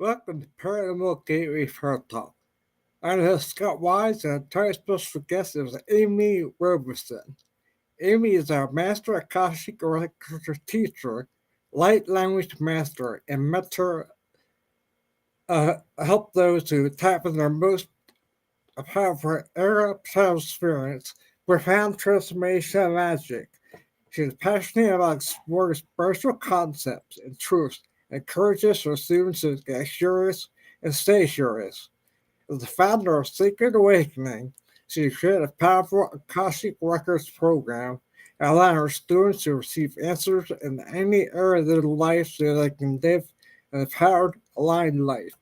Welcome to Paranormal Gateway Paratalk. I'm your host Scott Wise, and today's special guest is Amy Robeson. Amy is our Master Akashic Records Teacher, Light Language Master, and mentor help those who tap in their most powerful era of experience, profound transformation and magic. She is passionate about exploring spiritual concepts and truths and encourages her students to get curious and stay curious. As the founder of Sacred Awakening, she created a powerful Akashic Records program allowing her students to receive answers in any area of their life so they can live an empowered, aligned life.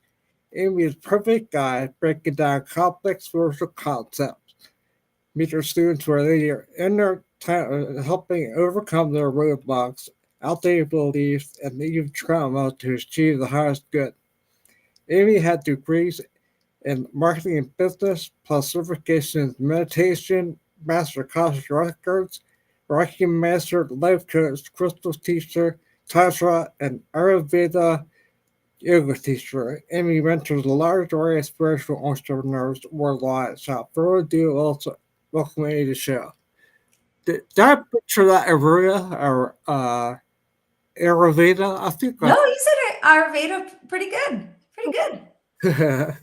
Amy is a perfect guide breaking down complex spiritual concepts. Meet her students where they are in their time helping overcome their roadblocks, outdated beliefs, and even trauma to achieve the highest good. Amy had degrees in marketing and business, plus certifications in meditation, Master Akashic Records, Reiki Master, Life Coach, Crystal Teacher, Tantra, and Ayurveda Yoga Teacher. Amy mentors a large array of spiritual entrepreneurs worldwide. So, without further ado, also welcome Amy to the show. Did I picture that Ayurveda? I think No, you said Ayurveda pretty good. Pretty I. good.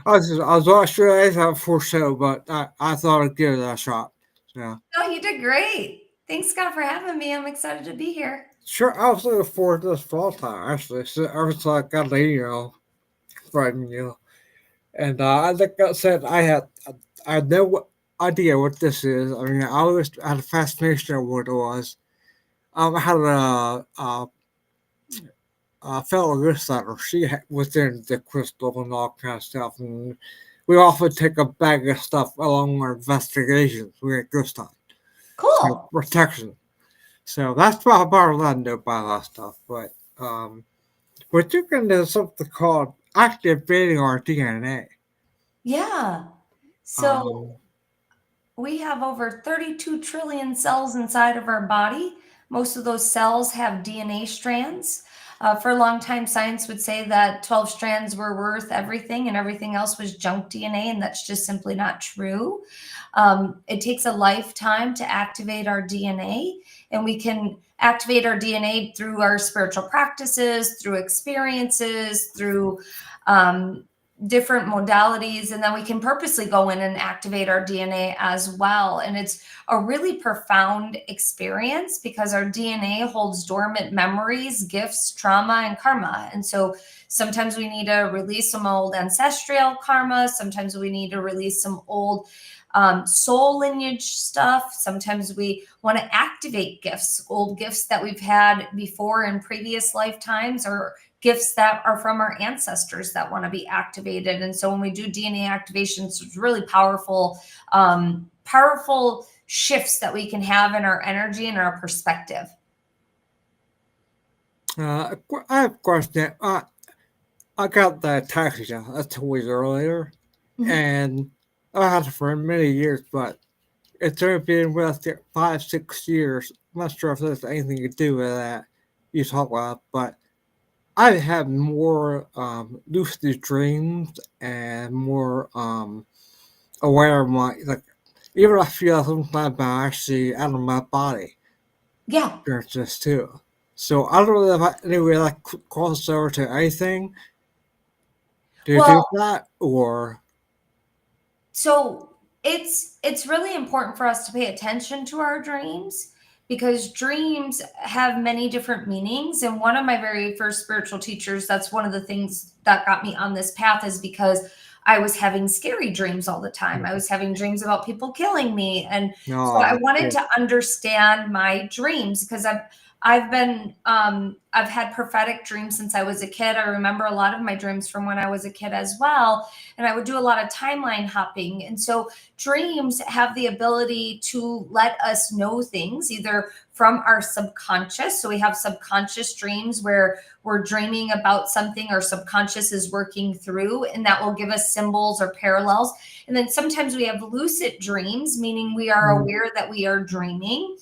I was not sure I had for show, but I thought I'd give it a shot. Yeah. No, you did great. Thanks, Scott, for having me. I'm excited to be here. Sure, I was looking forward to this fall time, actually. So ever since I got the email from you. And like I said, I had no idea what this is. I mean, I always had a fascination with what it was. I had a fellow listener. Was into crystal and all kind of stuff. And we often take a bag of stuff along our investigations. We get this time. So, Cool. protection. So that's about what I know about that stuff. But you can do something called activating our DNA. Yeah. So Um, we have over 32 trillion cells inside of our body. Most of those cells have DNA strands. For a long time, science would say that 12 strands were worth everything and everything else was junk DNA, and that's just simply not true. It takes a lifetime to activate our DNA, and we can activate our DNA through our spiritual practices, through experiences, through different modalities, and then we can purposely go in and activate our DNA as well. And it's a really profound experience because our DNA holds dormant memories, gifts, trauma, and karma. And so sometimes we need to release some old ancestral karma. Sometimes we need to release some old soul lineage stuff. Sometimes we want to activate gifts, old gifts that we've had before in previous lifetimes, or gifts that are from our ancestors that want to be activated. And so when we do DNA activations, it's really powerful shifts that we can have in our energy and our perspective. I have a question. I got that taxi a 2 weeks earlier, Mhm. and I had it for many years, but it's only been with it 5, 6 years. I'm not sure if there's anything to do with that you talk about, but I have more lucid dreams and more aware of my like. Even I feel sometimes I'm actually out of my body Yeah. during this too. So I don't know if I anyway like cross over to anything. Do you do Well, that or so it's really important for us to pay attention to our dreams because dreams have many different meanings. And one of my very first spiritual teachers, that's one of the things that got me on this path, is because I was having scary dreams all the time. I was having dreams about people killing me. And so I no? wanted to understand my dreams because I've had prophetic dreams since I was a kid. I remember a lot of my dreams from when I was a kid as well. And I would do a lot of timeline hopping. And so dreams have the ability to let us know things either from our subconscious. So we have subconscious dreams where we're dreaming about something our subconscious is working through, and that will give us symbols or parallels. And then sometimes we have lucid dreams, meaning we are aware that we are dreaming.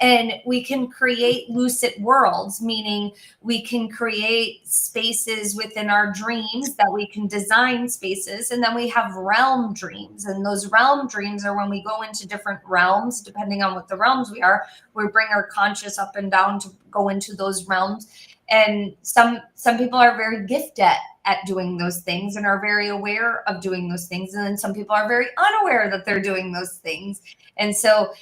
And we can create lucid worlds, meaning we can create spaces within our dreams that we can design spaces. And then we have realm dreams. And those realm dreams are when we go into different realms, depending on what the realms we are, we bring our conscious up and down to go into those realms. And some people are very gifted at doing those things and are very aware of doing those things. And then some people are very unaware that they're doing those things. And so,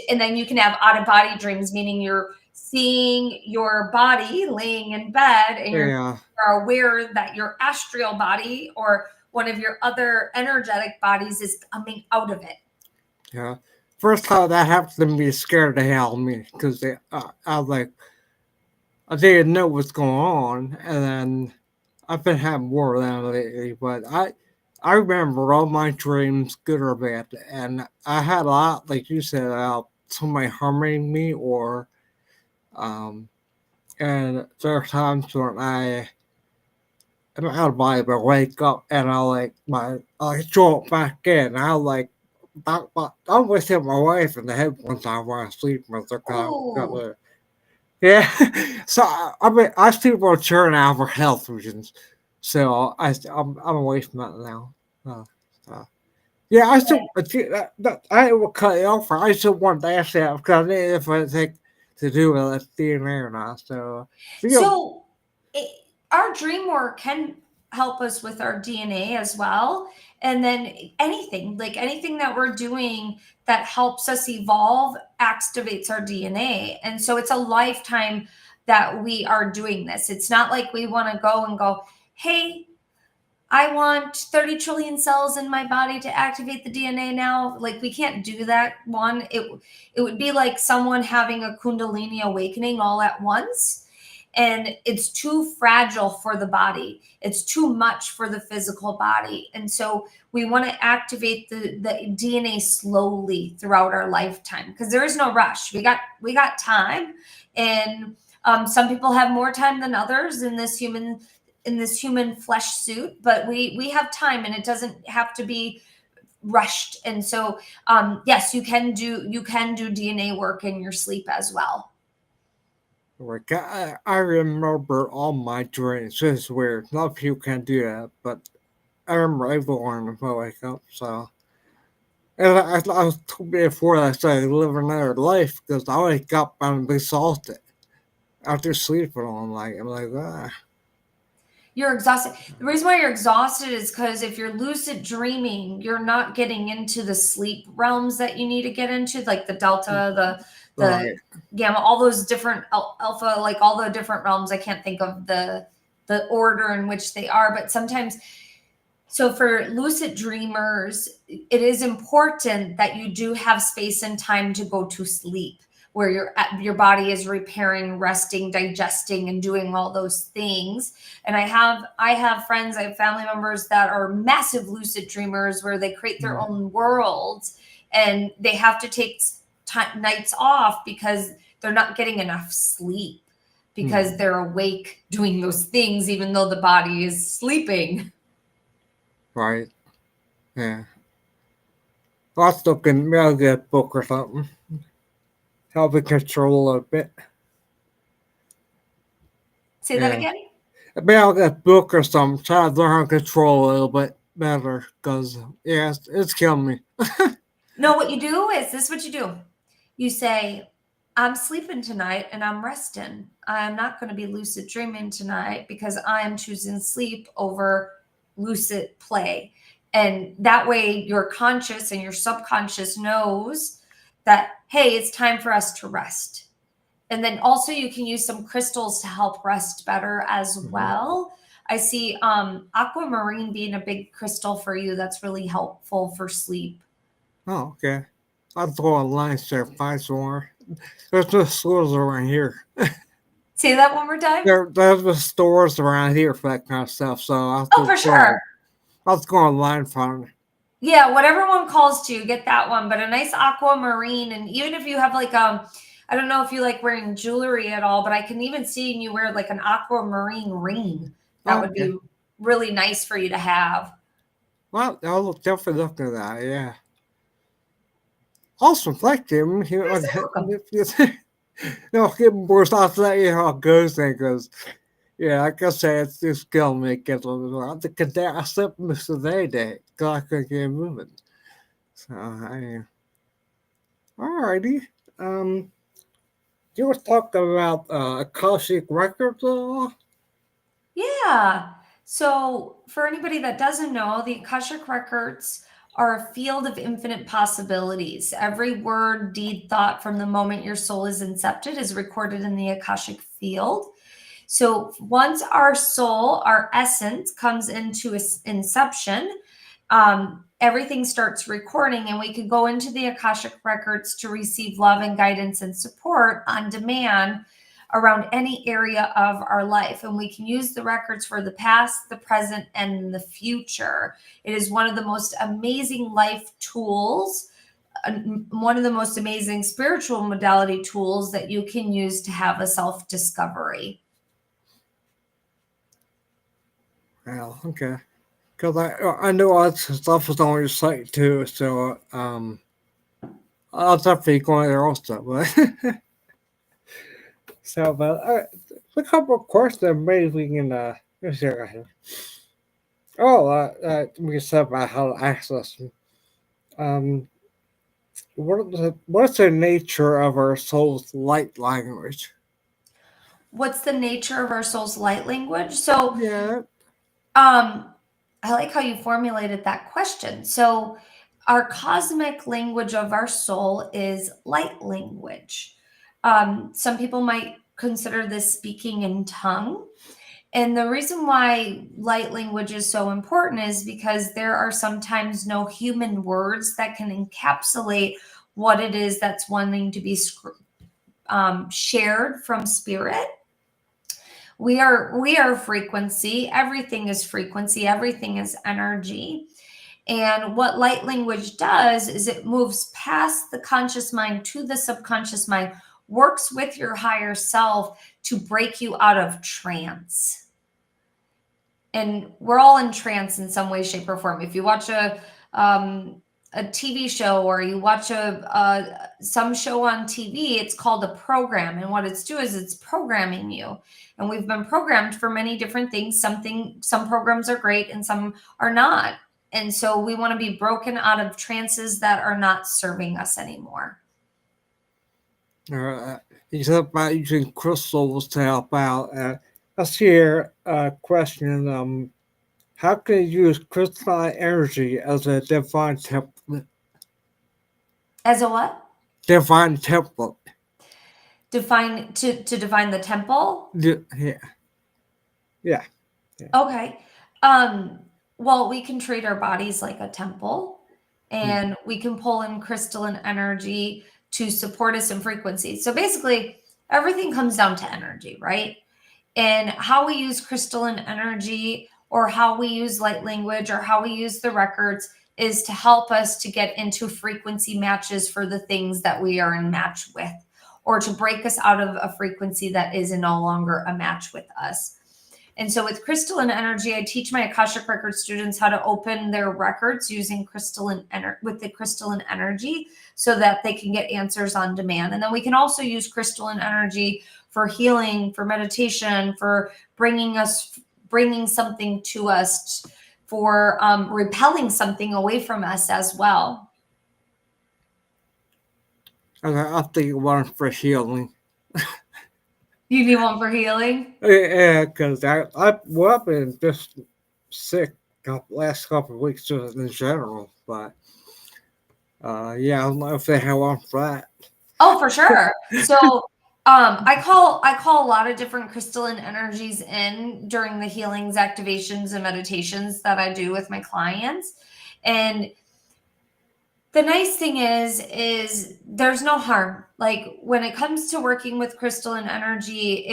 and then you can have out of body dreams, meaning you're seeing your body laying in bed and Yeah. you're aware that your astral body or one of your other energetic bodies is coming out of it. Yeah. First time that happened to me scared the hell out of me because I was like, I didn't know what's going on, and then I've been having more of that lately. But I remember all my dreams, good or bad, and I had a lot, like you said, somebody harming me, or and there are times when I'm out of body, but wake up and I jump back in. I like. I always hit my wife in the head one time while I was sleeping with her. Oh, Yeah, so I mean, I sleep on a chair now for health reasons, so I'm away from that now. Uh, so. Yeah, I still I will cut it off. I still want to ask that because I need if I think to do with DNA or not. So, so our dream work can help us with our DNA as well. And then anything that we're doing that helps us evolve activates our DNA. And so it's a lifetime that we are doing this. It's not like we want to go and go, hey, I want 30 trillion cells in my body to activate the DNA now. Like we can't do that. It would be like someone having a Kundalini awakening all at once. And it's too fragile for the body. It's too much for the physical body. And so we want to activate the DNA slowly throughout our lifetime because there is no rush. We got time. And some people have more time than others in this human flesh suit, but we have time and it doesn't have to be rushed. And so yes, you can do DNA work in your sleep as well. like I remember all my dreams. It's weird. A lot of people can't do that, but I remember everyone if I wake up. So, and I was told before that I started living another life because I wake up and I'm exhausted after sleeping all night. I'm like, ah. You're exhausted. The reason why you're exhausted is because if you're lucid dreaming, you're not getting into the sleep realms that you need to get into, like the delta, the Right. gamma, all those different alpha, like all the different realms. I can't think of the order in which they are, but sometimes. So for lucid dreamers, it is important that you do have space and time to go to sleep where your body is repairing, resting, digesting, and doing all those things. And I have friends, I have family members that are massive lucid dreamers where they create their own worlds and they have to take nights off because they're not getting enough sleep because they're awake doing those things even though the body is sleeping. Right. Yeah. I was looking, maybe I'll get a book or something. Help me control a bit. Say that Yeah. again. Maybe I'll get a book or something. Try to learn how to control a little bit better because, yeah, it's killing me. No, what you do is this: what you do. You say, I'm sleeping tonight and I'm resting. I'm not going to be lucid dreaming tonight because I am choosing sleep over lucid play. And that way your conscious and your subconscious knows that, hey, it's time for us to rest. And then also you can use some crystals to help rest better as well. I see aquamarine being a big crystal for you that's really helpful for sleep. Oh, okay. I'll go online there find some more. There's no stores around here. Say that one more time. There's no stores around here for that kind of stuff, so Oh, for sure. I'll just go online and find it. Yeah, whatever one calls to, get that one. But a nice aquamarine, and even if you have like I don't know if you like wearing jewelry at all, but I can even see you wear like an aquamarine ring. That would Okay. be really nice for you to have. Well, I'll definitely look at that, yeah. Awesome, thank you. You're so welcome. Give more thoughts to let you how it goes then, because yeah, like I said, it's just killing me. Get a little. I think I slept most of the day because I couldn't get moving. So alrighty. Um, you were talking about Akashic Records at all? Yeah. So, for anybody that doesn't know, the Akashic Records are a field of infinite possibilities. Every word, deed, thought from the moment your soul is incepted is recorded in the Akashic field. So, once our soul, our essence, comes into inception, everything starts recording, and we can go into the Akashic Records to receive love and guidance and support on demand around any area of our life. And we can use the records for the past, the present, and the future. It is one of the most amazing life tools, one of the most amazing spiritual modality tools that you can use to have a self discovery. Well, okay. Because I know all this stuff is on your site too, so I'll definitely go in there also. But so, but a couple of questions maybe we can let's see right here. Oh, we can set about how to access them. Um, what's the nature of our soul's light language? What's the nature of our soul's light language? So, Yeah. I like how you formulated that question. So, our cosmic language of our soul is light language. Some people might consider this speaking in tongue. And the reason why light language is so important is because there are sometimes no human words that can encapsulate what it is that's wanting to be shared from spirit. We are frequency. Everything is frequency. Everything is energy. And what light language does is it moves past the conscious mind to the subconscious mind, works with your higher self to break you out of trance. And we're all in trance in some way, shape, or form. If you watch a TV show or you watch some show on TV, it's called a program, and what it's doing is it's programming you. And we've been programmed for many different things. Some programs are great and some are not. And so we want to be broken out of trances that are not serving us anymore. You said about using crystals to help out. Let's hear a question. How can you use crystalline energy as a divine template? As a what? Divine template. Define to define the temple? Yeah. Yeah. Okay. Well, we can treat our bodies like a temple, and we can pull in crystalline energy to support us in frequency. So basically, everything comes down to energy, right? And how we use crystalline energy or how we use light language or how we use the records is to help us to get into frequency matches for the things that we are in match with, or to break us out of a frequency that is no longer a match with us. And so with crystalline energy, I teach my Akashic Records students how to open their records using with the crystalline energy so that they can get answers on demand. And then we can also use crystalline energy for healing, for meditation, for bringing something to us, for repelling something away from us as well. I think one for healing. You need one for healing? Yeah, because I've been just sick last couple of weeks just in general, but yeah, I don't know if they have one for that. Oh, for sure. So I call a lot of different crystalline energies in during the healings, activations, and meditations that I do with my clients. And the nice thing is there's no harm. Like when it comes to working with crystalline energy,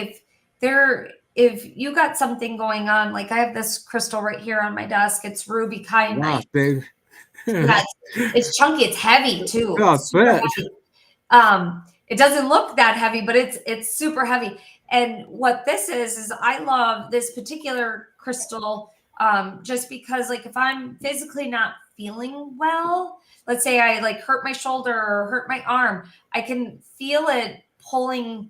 if you got something going on, like I have this crystal right here on my desk, it's ruby kyanite. Wow, big. Yeah, it's chunky, it's heavy too. Oh, It's super bet. heavy. It doesn't look that heavy, but it's super heavy. And what this is I love this particular crystal. Just because like if I'm physically not feeling well, let's say I like hurt my shoulder or hurt my arm, I can feel it pulling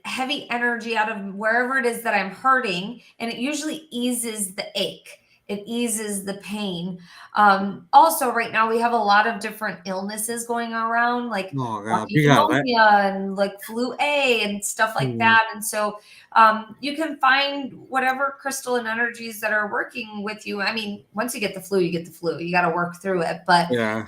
heavy energy out of wherever it is that I'm hurting, and it usually eases the ache. It eases the pain. Also, right now we have a lot of different illnesses going around, like Oh God, walking you got that. pneumonia and like flu A and stuff like Mm, that. And so you can find whatever crystalline energies that are working with you. I mean, once you get the flu, you get the flu. You got to work through it, yeah.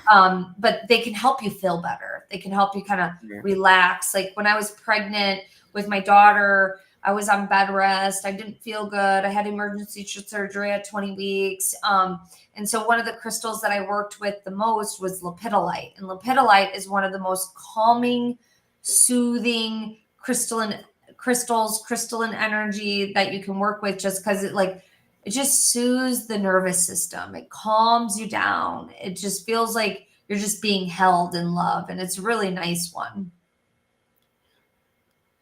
but they can help you feel better. They can help you kind of Yeah. relax. Like when I was pregnant with my daughter, I was on bed rest. I didn't feel good. I had emergency surgery at 20 weeks. And so one of the crystals that I worked with the most was lepidolite. And lepidolite is one of the most calming, soothing crystalline energy that you can work with, just because it just soothes the nervous system. It calms you down. It just feels like you're just being held in love. And it's a really nice one.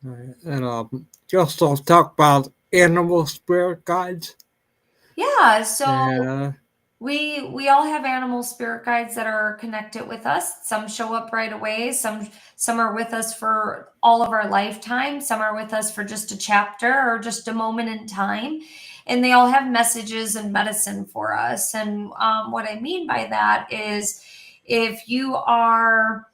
Right. And just to talk about animal spirit guides. Yeah. So And we all have animal spirit guides that are connected with us. Some show up right away. Some are with us for all of our lifetime. Some are with us for just a chapter or just a moment in time. And they all have messages and medicine for us. And what I mean by that is if you are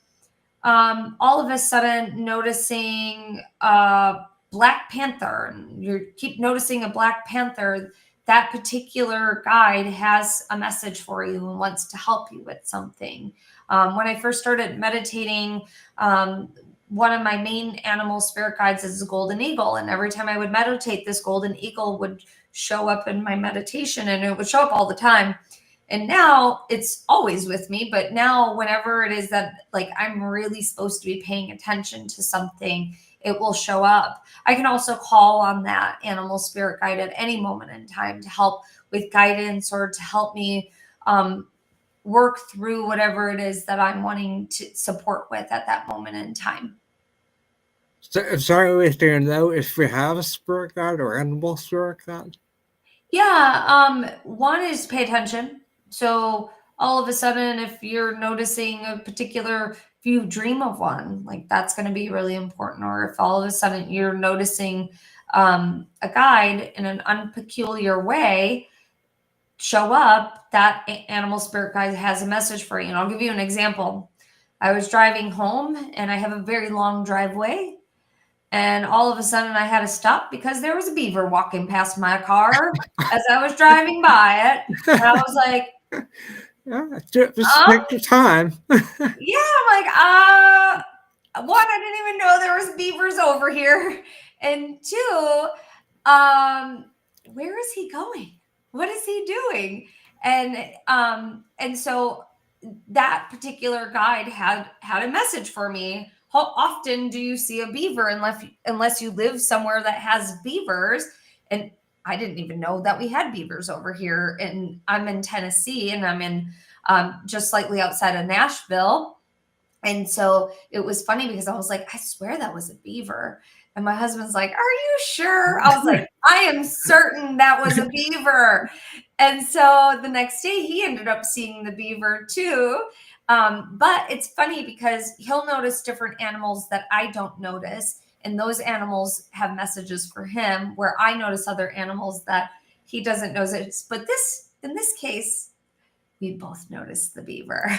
all of a sudden noticing a Black Panther, and you keep noticing a Black Panther, that particular guide has a message for you and wants to help you with something. When I first started meditating, one of my main animal spirit guides is a golden eagle. And every time I would meditate, this golden eagle would show up in my meditation, and it would show up all the time. And now it's always with me, but now whenever it is that like I'm really supposed to be paying attention to something, it will show up. I can also call on that animal spirit guide at any moment in time to help with guidance or to help me work through whatever it is that I'm wanting to support with at that moment in time. sorry, Mr. Know if we have a spirit guide or animal spirit guide. Yeah, one is pay attention. So all of a sudden, if you're noticing a particular, if you dream of one, like that's going to be really important. Or if all of a sudden you're noticing a guide in an unpeculiar way show up, that animal spirit guide has a message for you. And I'll give you an example. I was driving home and I have a very long driveway. And all of a sudden, I had to stop because there was a beaver walking past my car as I was driving by it. And I was like, Yeah, just um, take your time. yeah, I'm like, one, I didn't even know there was beavers over here. And two, where is he going? What is he doing? And so that particular guide had a message for me. How often do you see a beaver unless you live somewhere that has beavers? And I didn't even know that we had beavers over here. And I'm in Tennessee, and I'm in just slightly outside of Nashville. And so it was funny because I was like, I swear that was a beaver. And my husband's like, are you sure? I was like, I am certain that was a beaver. And so the next day he ended up seeing the beaver too. But it's funny because he'll notice different animals that I don't notice. And those animals have messages for him, where I notice other animals that he doesn't notice. But in this case, we both noticed the beaver.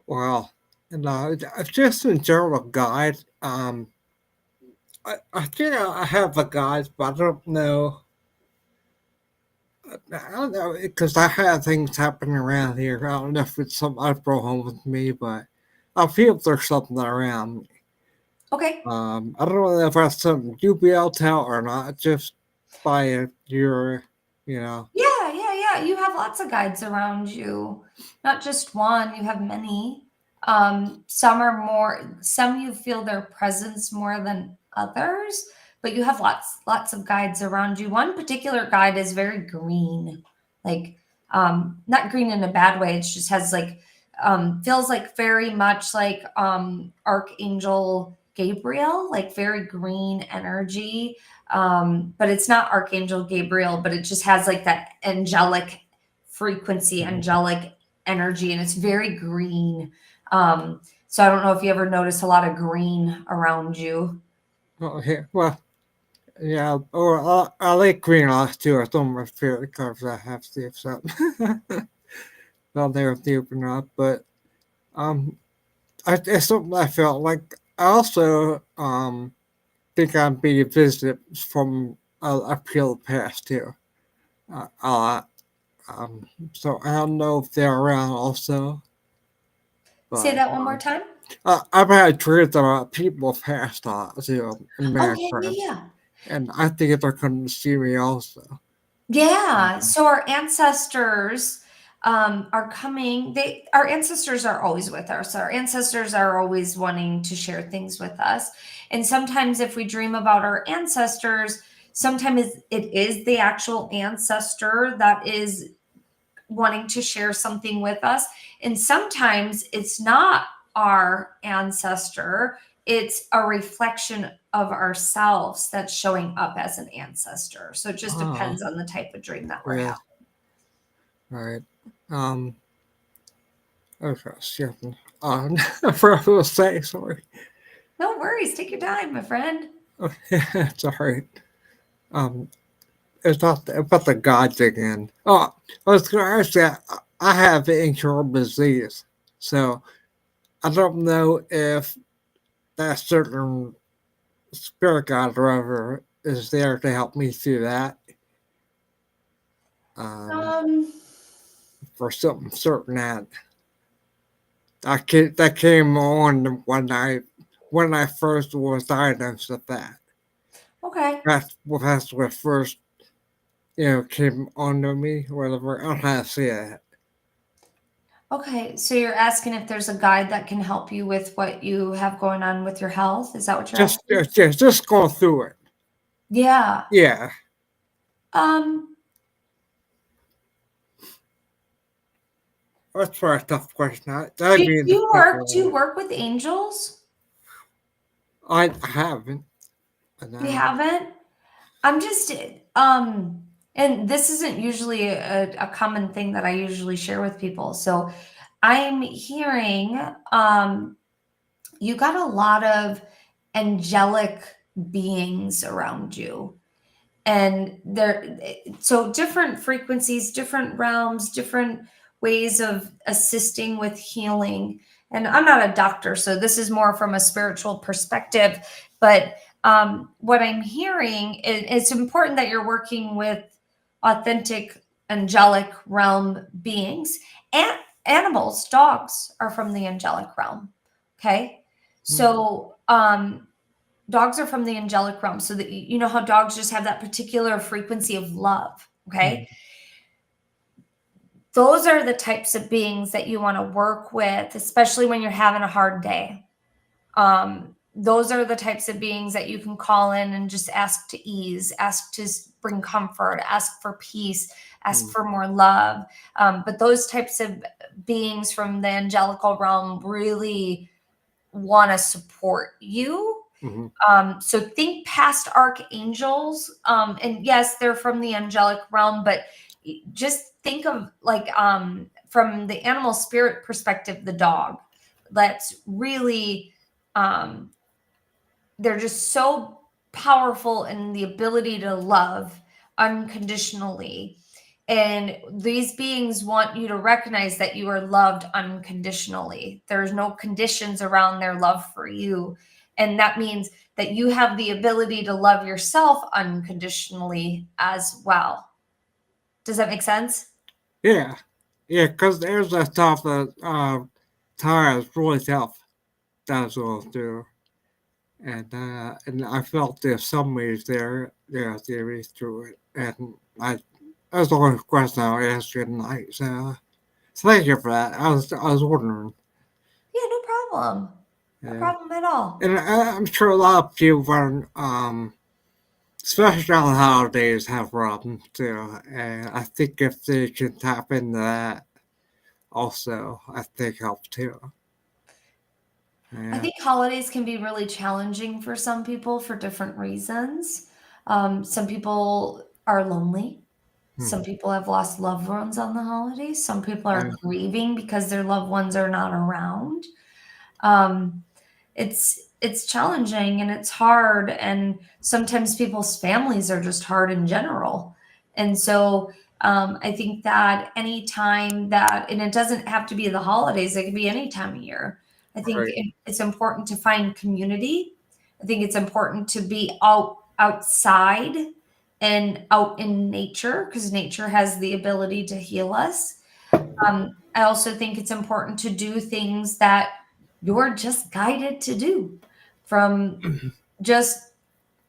Well, and just in general guide, I think I have a guide, but I don't know. I don't know because I have things happening around here. I don't know if it's something I brought home with me, but I feel there's something around me. Okay. I don't know if that's something you'll be able to tell or not, just by your, you know. Yeah. You have lots of guides around you. Not just one, you have many. Some you feel their presence more than others, but you have lots of guides around you. One particular guide is very green, like not green in a bad way. It just has like feels like very much like Archangel Gabriel, like very green energy. But it's not Archangel Gabriel, but it just has like that angelic frequency, angelic energy, and it's very green. So I don't know if you ever notice a lot of green around you. Oh, yeah. Well, yeah. Or I like green lights too. It's on my favorite colors I have to if something. Well, they're deep enough, but um, it's something I felt like. I also think I'm being visited from a pure past too. A lot. So I don't know if they're around also, Say but that one more time. I've had dreams about people past a lot too in Oh my yeah, yeah, friends, yeah. and I think they're coming to see me also. Yeah, Mhm. so our ancestors are coming. Our ancestors are always with us. Our ancestors are always wanting to share things with us. And sometimes if we dream about our ancestors, sometimes it is the actual ancestor that is wanting to share something with us. And sometimes it's not our ancestor, it's a reflection of ourselves that's showing up as an ancestor. So it just Oh, depends on the type of dream that we're yeah, having. right. Um, okay, shifting on. I forgot what to say. Sorry. No worries. Take your time, my friend. Okay, it's alright. Um, it's not about the gods again. Oh, I was going to ask that. I have incurable disease, so I don't know if that certain spirit guide or whatever is there to help me through that. Um, Um, for something certain that that came on when I first was diagnosed with that. okay. That's what first came onto me. Whatever I don't know how to say that. Okay. So you're asking if there's a guide that can help you with what you have going on with your health? Is that what you're asking? Just going through it. Yeah. Yeah, Um, that's probably a tough question. That'd be the do you couple. work with angels? I haven't. You No. haven't? I'm just um and this isn't usually a common thing that I usually share with people. So I'm hearing you got a lot of angelic beings around you. And they're so different frequencies, different realms, different ways of assisting with healing. And I'm not a doctor, so this is more from a spiritual perspective. But what I'm hearing is it's important that you're working with authentic angelic realm beings. And animals, dogs are from the angelic realm. Okay. Mm, So dogs are from the angelic realm, so that you know how dogs just have that particular frequency of love. Okay, mm, those are the types of beings that you want to work with, especially when you're having a hard day. Those are the types of beings that you can call in and just ask to ease, ask to bring comfort, ask for peace, ask mm, for more love. But those types of beings from the angelical realm really want to support you. mhm, So think past archangels, and yes, they're from the angelic realm, but just think of like from the animal spirit perspective, the dog. That's really um, they're just so powerful in the ability to love unconditionally. And these beings want you to recognize that you are loved unconditionally. There's no conditions around their love for you. And that means that you have the ability to love yourself unconditionally as well. Does that make sense? yeah, yeah. Because there's that stuff that tires really tough. That's all too. And I felt there's some ways there is through it, and that's the only question I asked you tonight. So thank you for that. I was wondering, Yeah, no problem. No yeah, problem at all. and I'm sure a lot of people are, especially on the holidays, have problems too. And I think if they can tap into that, also, I think helps too. I Yeah. think holidays can be really challenging for some people for different reasons. Some people are lonely. Some Hmm. people have lost loved ones on the holidays. Some people Yeah. are grieving because their loved ones are not around. Um, it's challenging and it's hard, and sometimes people's families are just hard in general. And so I think that any time that, and it doesn't have to be the holidays, it can be any time of year. I think Right. it's important to find community. I think it's important to be outside and out in nature, because nature has the ability to heal us. I also think it's important to do things that you're just guided to do, from just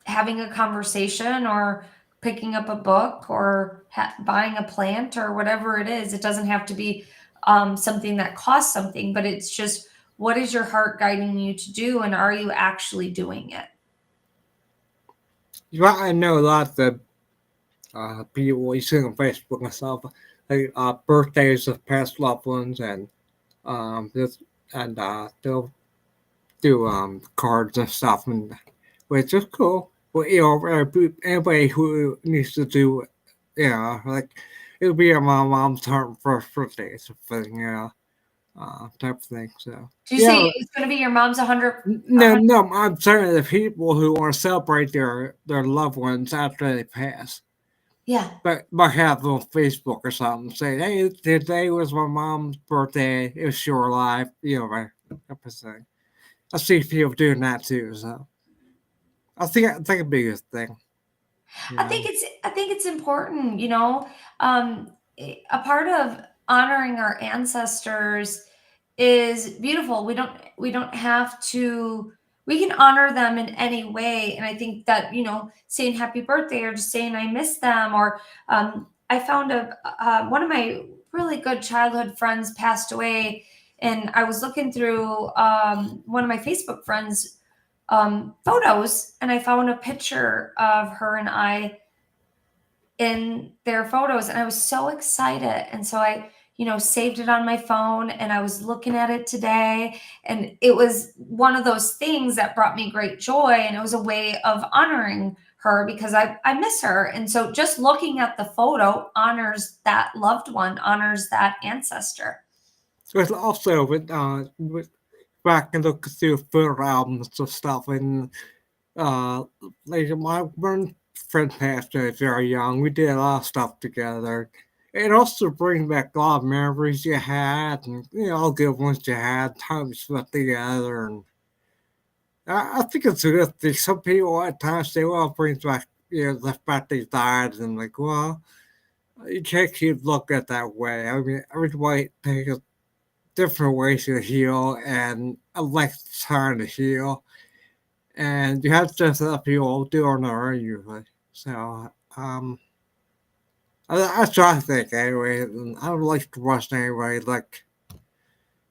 having a conversation or picking up a book or buying a plant or whatever it is. It doesn't have to be something that costs something, but it's just, what is your heart guiding you to do, and are you actually doing it? Yeah, I know a lot of people you see on Facebook and stuff, like birthdays of past loved ones, and this, and they'll do cards and stuff, and which is cool. But anybody who needs to do it, like it'll be on my mom's turn for birthday, something, type of thing. So Do you say yeah, it's going to be your mom's 100? no, no, I'm saying the people who want to celebrate their loved ones after they pass. Yeah. But might have on Facebook or something saying, "Hey, today was my mom's birthday. It was your life," right? Type of thing. I see people doing that too, so I think it'd be a good thing. I Yeah. think it's important, a part of honoring our ancestors is beautiful. We don't have to, we can honor them in any way. And I think that, saying happy birthday or just saying I miss them, or I found one of my really good childhood friends passed away, and I was looking through one of my Facebook friends photos, and I found a picture of her and I in their photos, and I was so excited. And so I, saved it on my phone, and I was looking at it today, and it was one of those things that brought me great joy, and it was a way of honoring her because I miss her. And so just looking at the photo honors that loved one, honors that ancestor. So it's also with back and look through photo albums and stuff, and uh, like my one friend passed away very young. We did a lot of stuff together. It also brings back a lot of memories you had, and all good ones you had, times spent together, and I think it's a good thing. Some people at times say, "Well, it brings back the fact they died," and like, well, you can't keep looking at it that way. I mean, everybody takes different ways to heal, and I like trying to heal, and you have to just let people do on their own usually. So, that's what I think anyway. And I don't like to rush anyway. Like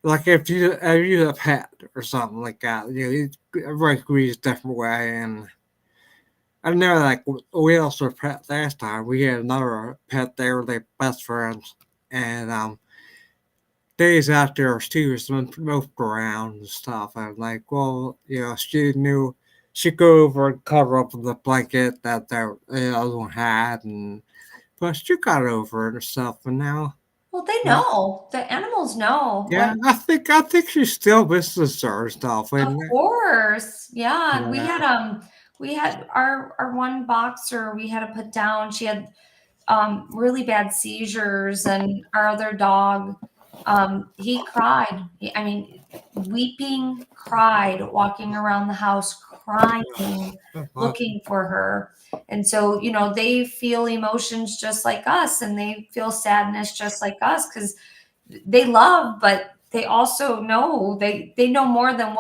if you have a pet or something like that, everybody agrees a different way, and I know, like, we also pet last time. We had another pet. They were like best friends, and days after she was moved around and stuff. I'm like, well, she knew she'd go over and cover up with the blanket that the other one had, and but she got over it and stuff. And now, Well, they uh, know, the animals know what. yeah, I think she still misses her and stuff. Of And course. Yeah, we yeah, had our one boxer we had to put down. She had really bad seizures, and our other dog, he cried. I mean, weeping, cried, walking around the house crying, uh, looking for her. And so, they feel emotions just like us, and they feel sadness just like us, because they love, but they also know, they know more than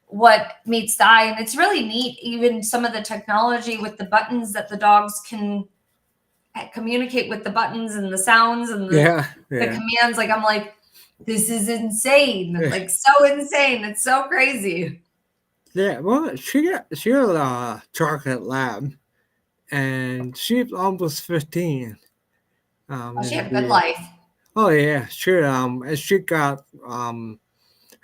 what meets the eye. And it's really neat, even some of the technology with the buttons that the dogs can communicate with, the buttons and the sounds and yeah, the yeah. commands. Like, I'm like, this is insane, like so insane, it's so crazy. Yeah, well, she got a chocolate lab, and she's almost 15. Oh, she This had a good year. life. Oh yeah, sure. And she got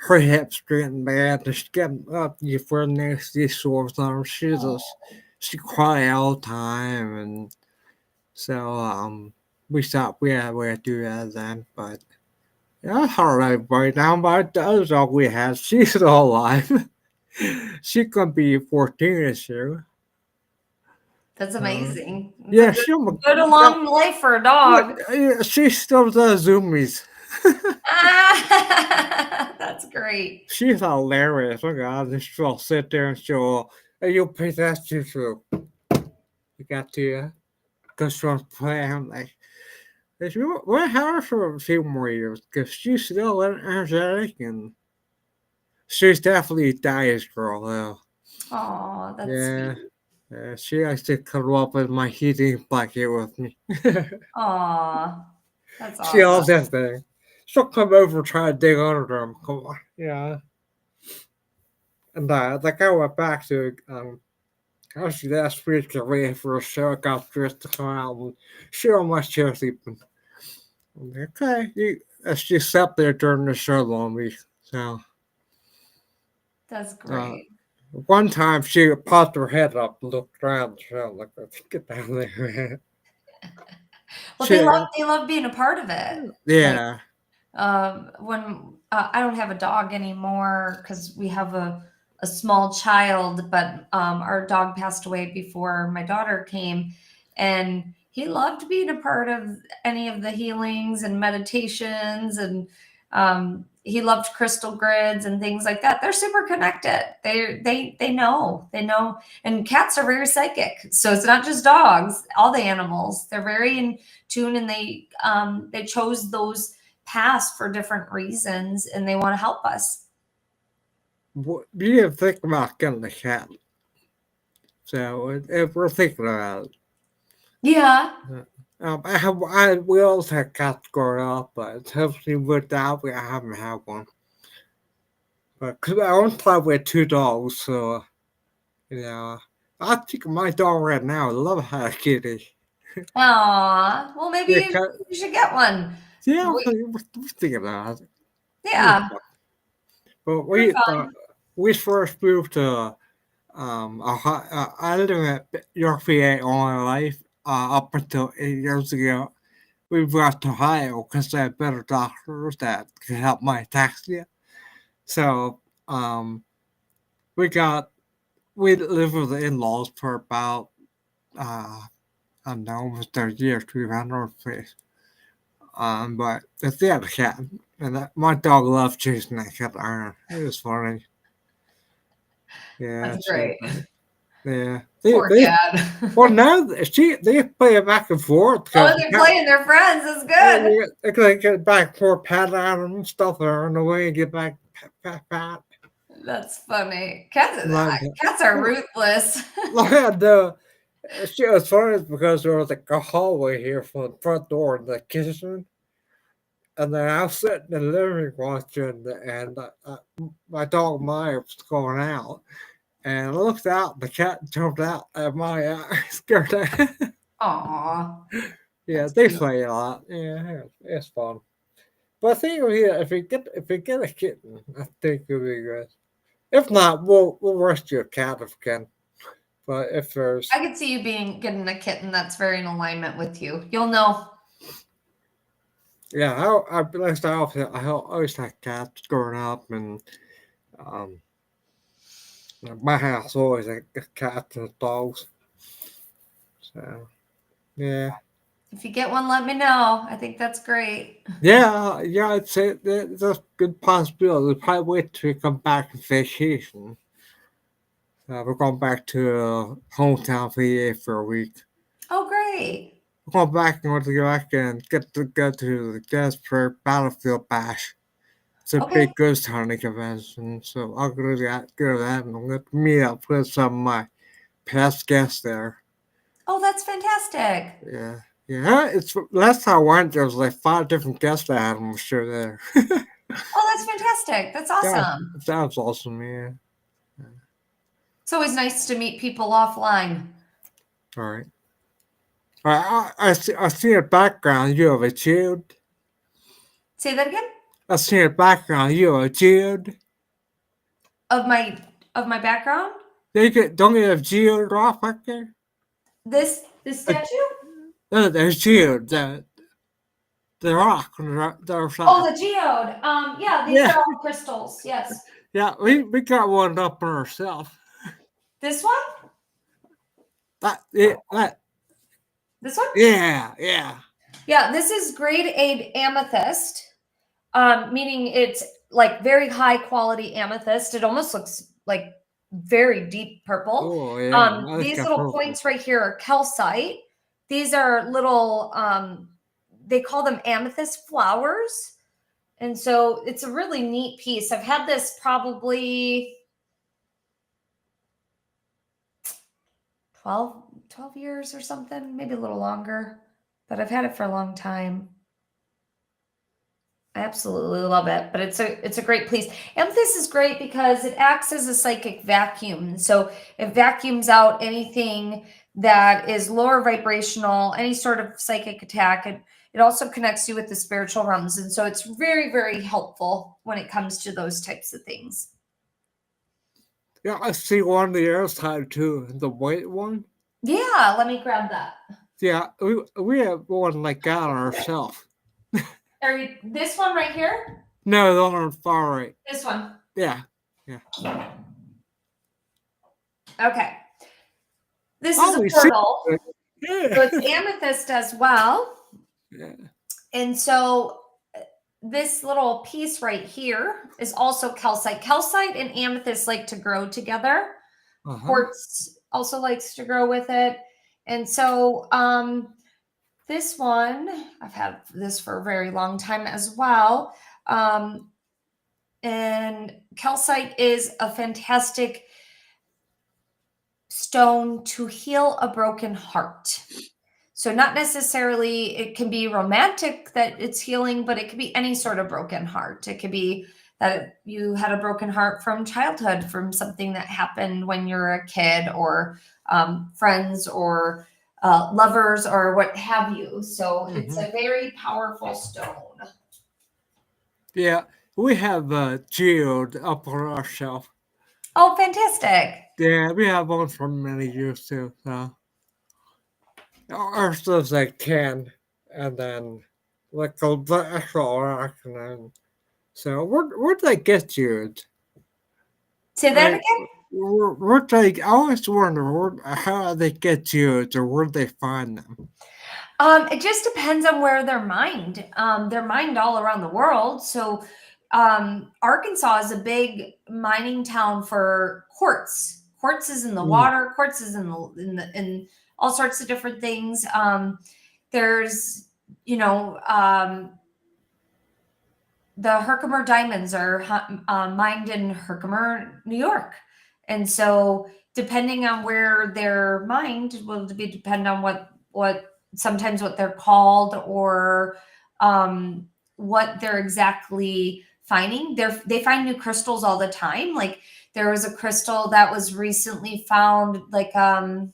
her hips getting bad. She's getting up for nasty sores on her. She cry all the time, and so we thought we had to do that then, but yeah, it's alright right now. But the other dog we had, she's still alive. She could be 14 this year. That's amazing. It's a Yeah, good, she good long life for a dog. she still does zoomies. Ah, that's great. She's hilarious. Oh God, she'll sit there and she'll, hey, you pay that too. You got to, because she'll play. I'm like, we'll have her for a few more years because she's still energetic and she's definitely a Dia's girl though. Oh, that's Yeah. sweet. She likes to cuddle up with my heating blanket with me. Aw, that's She awesome. loves that thing. She'll come over and try to dig under them. Come on. Yeah. And like I went back to actually last week to wait for a show. I got dressed to come out and she on my chair sleeping. I'm like, okay. She slept there during the show long week. So That's uh, great. one time she popped her head up and looked around the show like, let's get down there. Well, She, they love being a part of it. Like, yeah. when I don't have a dog anymore because we have a small child, but our dog passed away before my daughter came, and he loved being a part of any of the healings and meditations, and he loved crystal grids and things like that. They're super connected. They know, and cats are very psychic. So it's not just dogs. All the animals, they're very in tune, and they chose those paths for different reasons, and they want to help us. What do you think about getting a cat? So if we're thinking about it, Yeah. we always had cats growing up, but since we moved out, we haven't had one. But cause I only play with two dogs, so you know, I think my dog right now would love to have a kitty. Aw. Well, maybe Yeah, you should get one. yeah, We, we're thinking about it. yeah. But They're fun. we first moved to I lived in York, VA all my life up until 8 years ago. We moved to Ohio because they had better doctors that could help my dyslexia. So um, we got we lived with the in-laws for about I don't know, almost 30 years. We found our place. But if they had a cat, and my dog loved chasing that cat around. It was funny. Yeah, That's great. yeah. Poor They well cat. now they play it back and forth Oh, because and they're playing their friends. That's good. they get back and forth, pat at them and stuff on the way and get back, pat. That's funny. Like, Cats are ruthless. like the she was funny because there was like a hallway here from the front door to the kitchen. And then I was sitting in the living room watching, and my dog Maya was going out. And I looked out, the cat jumped out at my scared her. Aw. Yeah, That's they cute. play a lot. Yeah, it's fun. But I think yeah, if we get a kitten, I think it'll be good. If not, we'll rescue a cat if we can. But if there's I could see you getting a kitten that's very in alignment with you. You'll know. yeah, I always had cats growing up, and um, my house always had cats and dogs. So yeah. If you get one, let me know. I think that's great. Yeah, I'd say that's a good possibility. We'll probably wait till we come back from vacation. We're going back to hometown VA for a week. Oh, great. We're going back and want to go back and get to go to the Gettysburg Battlefield Bash. It's a Okay. big ghost hunting convention, so I'll go to that, and I'm going to meet up with some of my past guests there. Oh, that's fantastic. Yeah. Yeah, it's last time I went, there was like 5 different guests that had them sure there. Oh, that's fantastic. That's Yeah, awesome. that was awesome, yeah. It's always nice to meet people offline. All right. I see a background. You have a child. Say that again? I see your background. You a geode? Of my background. Don't you have geode rock back there? This statue. No, there's geode. The rock on the other side. Oh, the geode. Yeah, these Yeah, are all crystals. Yes. yeah. We got one up on ourselves. This one. That. This one. Yeah, yeah. Yeah, this is grade 8 amethyst, meaning it's like very high quality amethyst. It almost looks like very deep purple. Oh, yeah. These little points right here are calcite. These are little, they call them amethyst flowers. And so it's a really neat piece. I've had this probably 12 years or something, maybe a little longer, but I've had it for a long time. I absolutely love it, but it's a great piece. Amethyst is great because it acts as a psychic vacuum. So it vacuums out anything that is lower vibrational, any sort of psychic attack. It also connects you with the spiritual realms. And so it's very, very helpful when it comes to those types of things. Yeah, I see one on the other side too, the white one. Yeah, let me grab that. Yeah, we have one like that ourselves. This one right here? No, the one on the far right. This one. Yeah. Okay. This is a portal. Yeah. So it's amethyst as well. Yeah. And so this little piece right here is also calcite. Calcite and amethyst like to grow together. Quartz also likes to grow with it. And so this one, I've had this for a very long time as well. And calcite is a fantastic stone to heal a broken heart. So not necessarily, it can be romantic that it's healing, but it could be any sort of broken heart. It could be that you had a broken heart from childhood, from something that happened when you were a kid, or friends, or lovers, or what have you. So it's a very powerful stone. Yeah, we have a geode up on our shelf. Oh, fantastic. Yeah, we have one for many years too. So ours does like 10, and then like the actual rock, and then so where'd they get geodes? Say that again? Where'd they? I always wonder how they get geodes, or where'd they find them? It just depends on where they're mined. They're mined all around the world. So Arkansas is a big mining town for quartz. Quartz is in the water. Quartz is in all sorts of different things. There's, the Herkimer diamonds are mined in Herkimer, New York. And so depending on where they're mined will depend on what sometimes what they're called, or what they're exactly finding. They find new crystals all the time. Like there was a crystal that was recently found, like how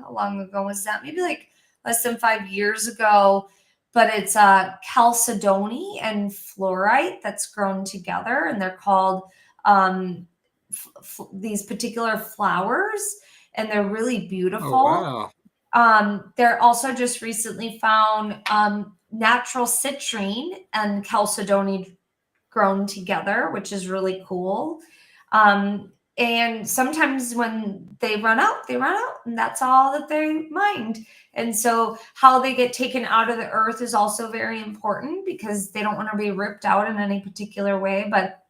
long ago was that? Maybe like less than 5 years ago. But it's chalcedony and fluorite that's grown together, and they're called these particular flowers, and they're really beautiful. Oh, wow. They're also just recently found natural citrine and chalcedony grown together, which is really cool. And sometimes when they run out, and that's all that they mined. And so how they get taken out of the earth is also very important, because they don't want to be ripped out in any particular way. But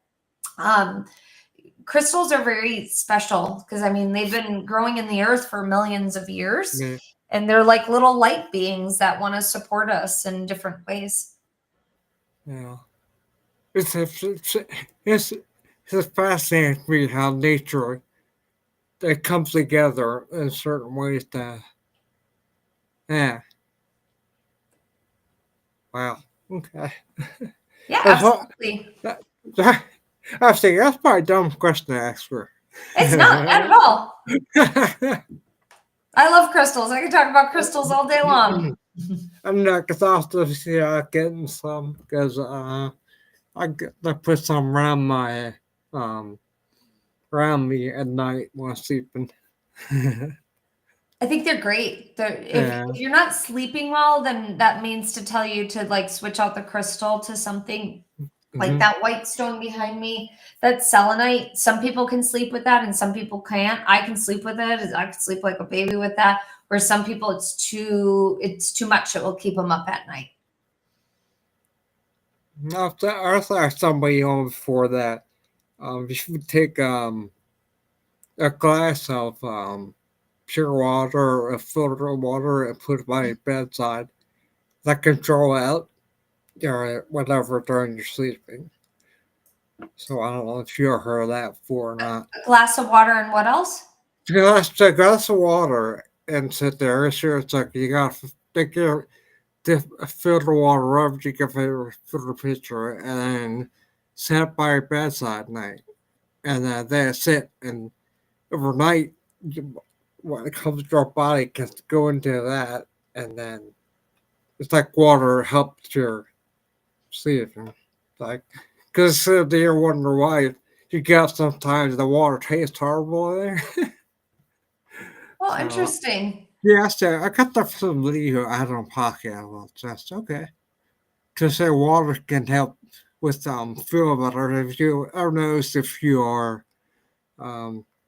crystals are very special, because they've been growing in the earth for millions of years. Yeah. And they're like little light beings that want to support us in different ways. Yeah. It's fascinating to me how nature that comes together in certain ways. Yeah. Wow. Okay. Yeah, absolutely. I think that's probably a dumb question to ask her. It's not at all. I love crystals. I can talk about crystals all day long. I'm not exhausted getting some, because I put some um around me at night when I'm sleeping. I think they're great. Yeah. If you're not sleeping well, then that means to tell you to like switch out the crystal to something like Hmm. that white stone behind me. That's selenite. Some people can sleep with that, and some people can't. I can sleep with it. I can sleep like a baby with that. Where some people, it's too much. It will keep them up at night. I saw somebody on before that. You should take a glass of pure water or a filter of water and put it by your bedside. That can draw out whatever during your sleeping. So I don't know if you ever heard of that before or not. A glass of water and what else? Take a glass of water and sit there. Sure, it's like you got to take your filter water up to your favorite filter pitcher and then sit it by your bedside at night. And then sit and overnight, when it comes to your body, can go into that. And then it's like water helps your sleeping. Like, because you're wondering why you get sometimes the water tastes horrible there. Oh, So interesting. yeah, so I got that from Lee who I had on podcast. Well, just okay. To say water can help with feel better. If you ever notice if you are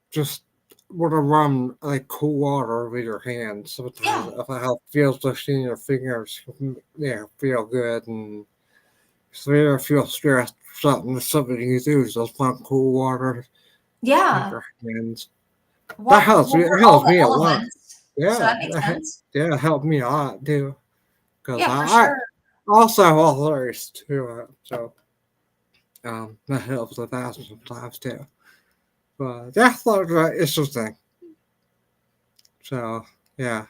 just want to run like cool water with your hands, sometimes Yeah. if it helps feels just in your fingers, yeah, feel good and so you ever feel stressed or something you do is just run cool water with Yeah. your hands. That Well, helps me. we're It all helps the me a lot. elements, so Yeah, that makes sense. yeah, it helped me a lot too. Because Yeah, for I sure. also have authors too, so that helps with that sometimes too. But yeah, thought was interesting. So yeah,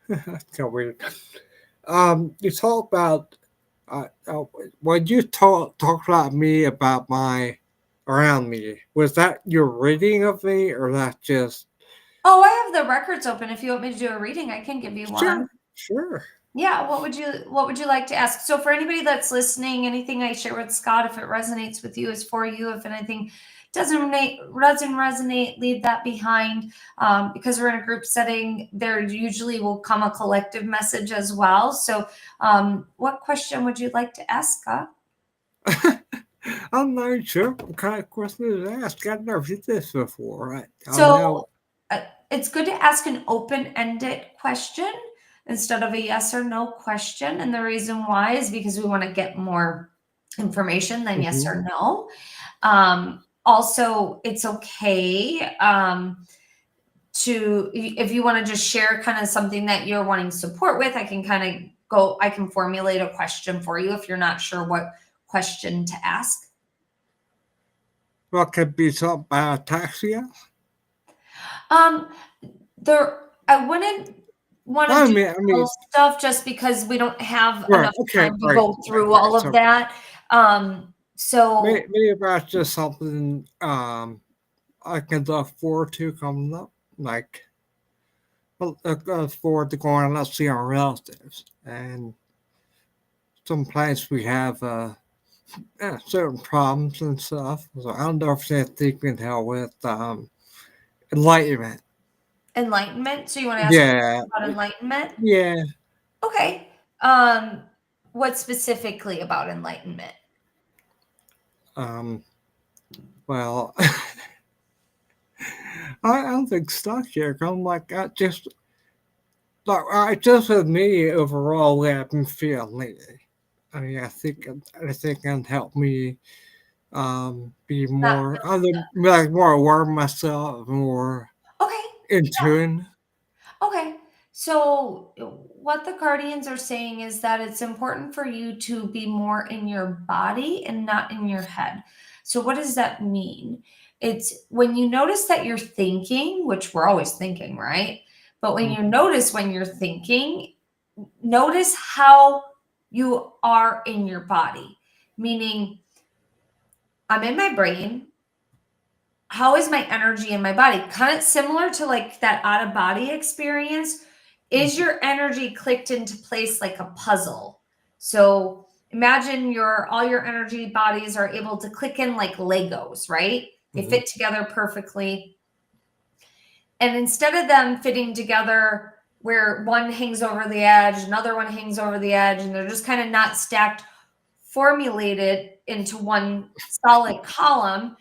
kind of weird. You talk about when you talk about me about my around me. Was that your reading of me, or that just Oh, I have the records open. If you want me to do a reading, I can give you one. sure, sure? Yeah, what would you like to ask? So for anybody that's listening, anything I share with Scott, if it resonates with you, is for you. If anything doesn't resonate, leave that behind. Because we're in a group setting, there usually will come a collective message as well. So what question would you like to ask, Scott? I'm not sure what kind of question to ask. I've never seen this before. I So know. it's good to ask an open-ended question instead of a yes or no question. And the reason why is because we want to get more information than yes Hmm. or no. Also, it's okay to, if you want to just share kind of something that you're wanting support with, I can formulate a question for you if you're not sure what question to ask. What could be something about ataxia? Um, I wouldn't want to I do mean, I mean, all stuff just because we don't have right? enough Okay, time to right, go right, through right. all of So that. So maybe about just something I can look forward to coming up, like look forward to going and see our relatives, and sometimes we have certain problems and stuff. So I don't know if that thing can help with enlightenment. enlightenment. So you want to ask Yeah, about enlightenment? yeah. Okay. Um, what specifically about enlightenment? Um, well, I don't think stuck here. I'm like, I just with me overall, what I've been feeling lately. I mean, I think it can help me be Not more feeling other like more aware of myself, more stuck. Okay. in Yeah. tune. Okay. So, what the guardians are saying is that it's important for you to be more in your body and not in your head. So, what does that mean? It's when you notice that you're thinking, which we're always thinking, right? But when you notice when you're thinking, notice how you are in your body, meaning, I'm in my brain. How is my energy in my body? Kind of similar to like that out of body experience. Is Mhm. your energy clicked into place like a puzzle? So imagine all your energy bodies are able to click in like Legos, right? They fit together perfectly. And instead of them fitting together where one hangs over the edge, another one hangs over the edge, and they're just kind of not stacked, formulated into one solid column,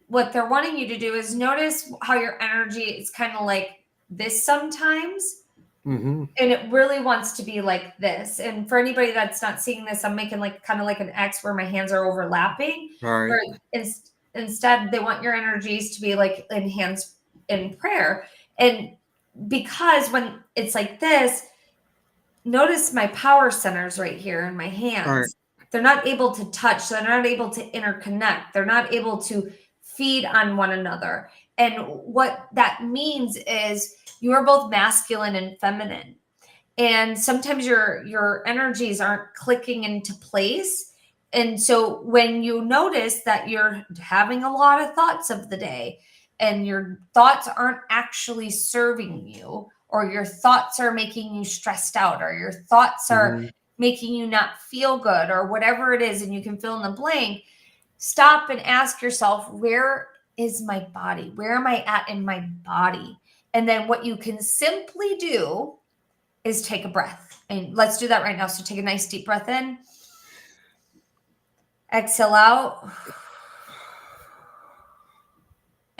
what they're wanting you to do is notice how your energy is kind of like this sometimes. And it really wants to be like this. And for anybody that's not seeing this, I'm making like kind of like an X where my hands are overlapping. Right. Where instead, they want your energies to be like in hands in prayer. And because when it's like this, notice my power centers right here in my hands. Right. They're not able to touch. They're not able to interconnect. They're not able to feed on one another. And what that means is you are both masculine and feminine. And sometimes your energies aren't clicking into place. And so when you notice that you're having a lot of thoughts of the day and your thoughts aren't actually serving you, or your thoughts are making you stressed out, or your thoughts are making you not feel good, or whatever it is, and you can fill in the blank, stop and ask yourself, where is my body? Where am I at in my body? And then what you can simply do is take a breath. And let's do that right now. So take a nice deep breath in. Exhale out.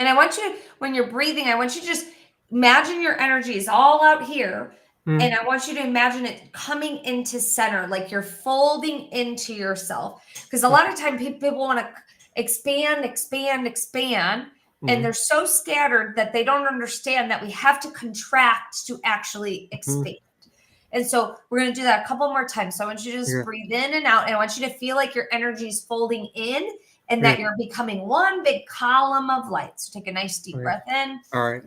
And I want you, when you're breathing, I want you to just imagine your energy is all out here. And I want you to imagine it coming into center, like you're folding into yourself. Because a lot of time people want to expand. And they're so scattered that they don't understand that we have to contract to actually expand. And so we're going to do that a couple more times. So I want you to just breathe in and out. And I want you to feel like your energy is folding in and that you're becoming one big column of light. So take a nice deep breath in. All right.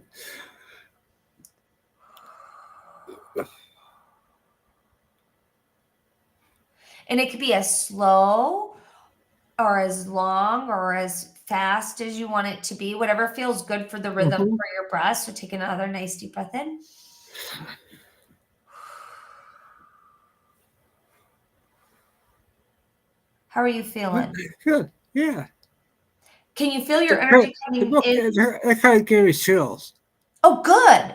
And it could be as slow or as long or as fast as you want it to be, whatever feels good for the rhythm for your breath. So take another nice deep breath in. How are you feeling? Good. Yeah. Can you feel your energy coming in? It kind of gave me chills. Oh, good.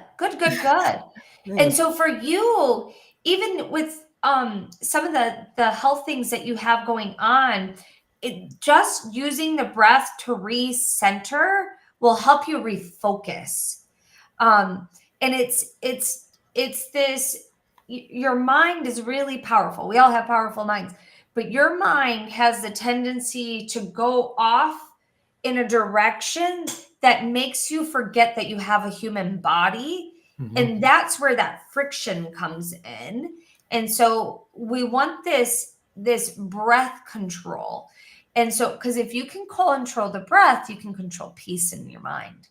And so for you, even with some of the health things that you have going on, just using the breath to recenter will help you refocus. And it's this, your mind is really powerful. We all have powerful minds, but your mind has the tendency to go off in a direction that makes you forget that you have a human body. And that's where that friction comes in. And so we want this breath control. And so, because if you can control the breath, you can control peace in your mind.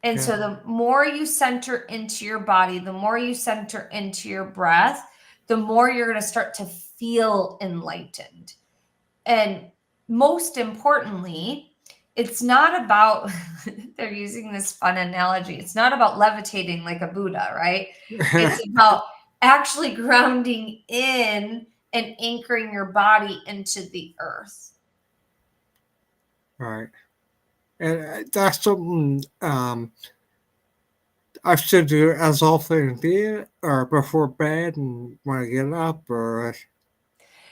And so the more you center into your body, the more you center into your breath, the more you're going to start to feel enlightened. And most importantly, it's not about, they're using this fun analogy. It's not about levitating like a Buddha, right? It's about actually grounding in and anchoring your body into the earth. Right. And that's something I should do as often as or before bed and when I get up, or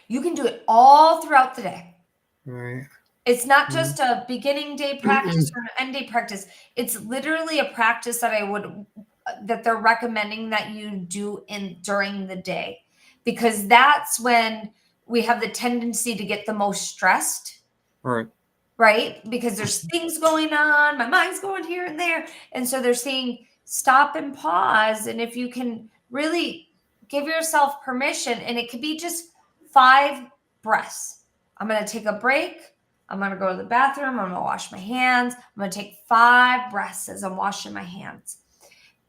you can do it all throughout the day. Right. It's not just a beginning day practice or an end day practice. It's literally a practice that they're recommending that you do during the day, because that's when we have the tendency to get the most stressed. Right? Because there's things going on. My mind's going here and there. And so they're saying stop and pause. And if you can really give yourself permission, and it could be just 5 breaths. I'm going to take a break. I'm going to go to the bathroom. I'm going to wash my hands. I'm going to take 5 breaths as I'm washing my hands.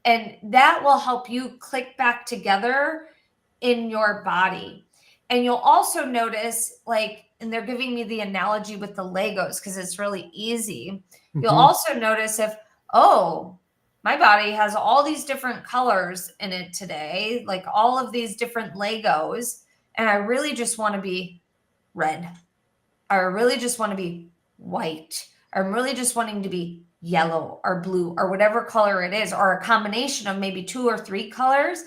And that will help you click back together in your body. And you'll also notice, and they're giving me the analogy with the Legos because it's really easy. You'll also notice if, my body has all these different colors in it today, like all of these different Legos. and I really just want to be red. I really just want to be white. I'm really just wanting to be yellow or blue or whatever color it is, or a combination of maybe 2 or 3 colors.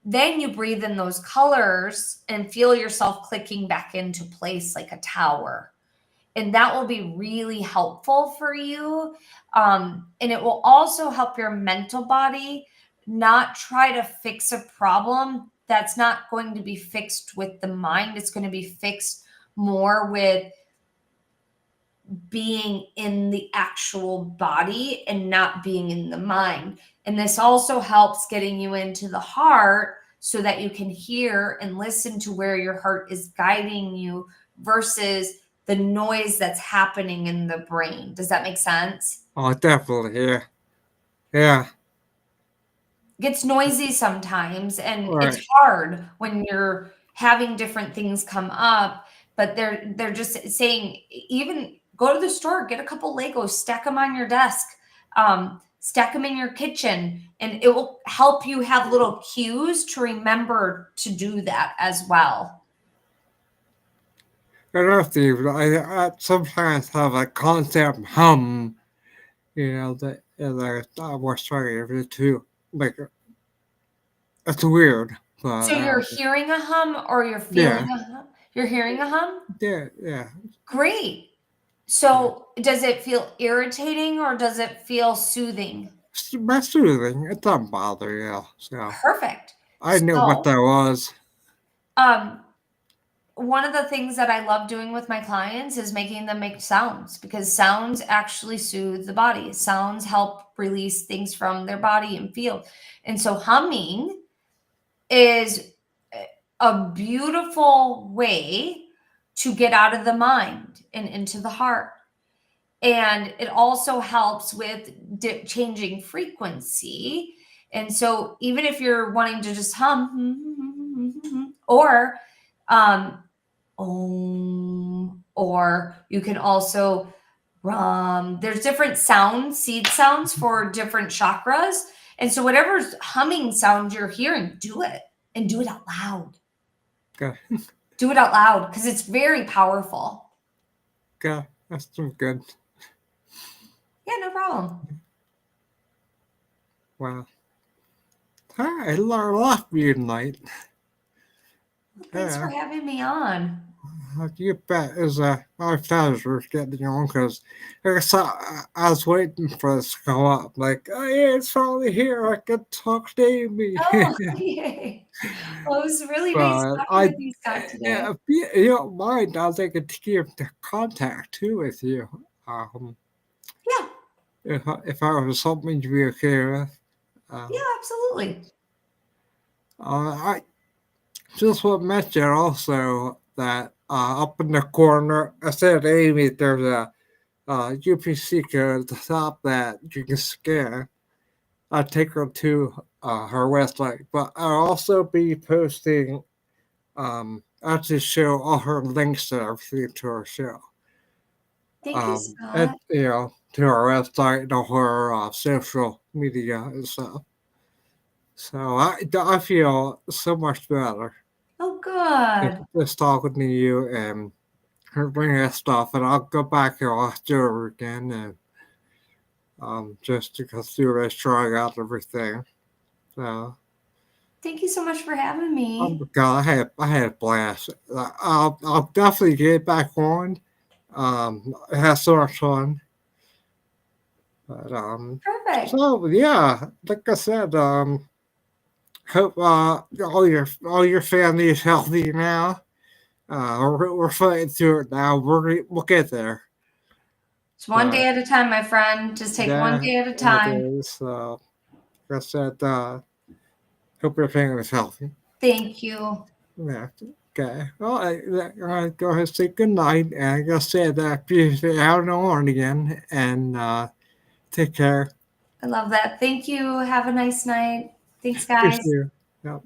Then you breathe in those colors and feel yourself clicking back into place like a tower. And that will be really helpful for you. And it will also help your mental body not try to fix a problem that's not going to be fixed with the mind. It's going to be fixed more with being in the actual body and not being in the mind. And this also helps getting you into the heart so that you can hear and listen to where your heart is guiding you versus the noise that's happening in the brain. Does that make sense? Oh, definitely. Yeah. Yeah. It gets noisy sometimes, and it's Right. hard when you're having different things come up, but they're just saying, even go to the store, get a couple Legos, stack them on your desk, stack them in your kitchen, and it will help you have little cues to remember to do that as well. I don't know, Steve. I sometimes have a constant hum, that I was trying to too. Like, it's weird, but So you're hearing a hum or you're feeling yeah, a hum? You're hearing a hum? yeah. Great. Yeah. So does it feel irritating or does it feel soothing? It's soothing. It doesn't bother you. So Perfect. I knew what So, that was. um, one of the things that I love doing with my clients is making them make sounds, because sounds actually soothe the body. Sounds help release things from their body and feel. And so humming is a beautiful way to get out of the mind and into the heart. And it also helps with changing frequency. And so even if you're wanting to just hum or or you can also there's different sounds, seed sounds for different chakras. And so whatever's humming sound you're hearing, do it, and do it out loud. Okay. Do it out loud because it's very powerful. Okay. That's some good. Yeah, no problem. Wow. Hi, I learned a lot from you tonight. Thanks for Yeah. having me on. You bet. It's my pleasure getting on because like I said, I was waiting for this to come up. Like, oh yeah, it's finally here. I can talk to Amy. Oh, yay. Well, it was really nice But talking with you, Scott, today. if you don't mind, I'll take it to keep the contact too with you. Um, Yeah, if I was something to be okay with. yeah, Um, absolutely. I just want to mention also that up in the corner, I said, Amy, there's a UPC code at the top that you can scan. I'll take her to her website, but I'll also be posting, I'll just show all her links and everything to her show. Thank you, And, Scott. to her website and all her social media and stuff. So I feel so much better Oh, good. just talking to you and her bringing that stuff, and I'll go back and I'll do it again and just to go through this, trying out everything. So, Thank you so much for having oh me. my god, I had a blast. I'll definitely get back on. I had so much fun. But Perfect. so yeah, like I said, hope all your family is healthy now. We're fighting through it now. We'll get there. It's one But day at a time, my friend. Just take one yeah, day at a it time. is. Like I said, hope your family is healthy. Thank you. Yeah. Okay. Well, I go ahead and say good night. And like I said, appreciate having on again. And take care. I love that. Thank you. Have a nice night. Thanks, Appreciate guys. you. Yep.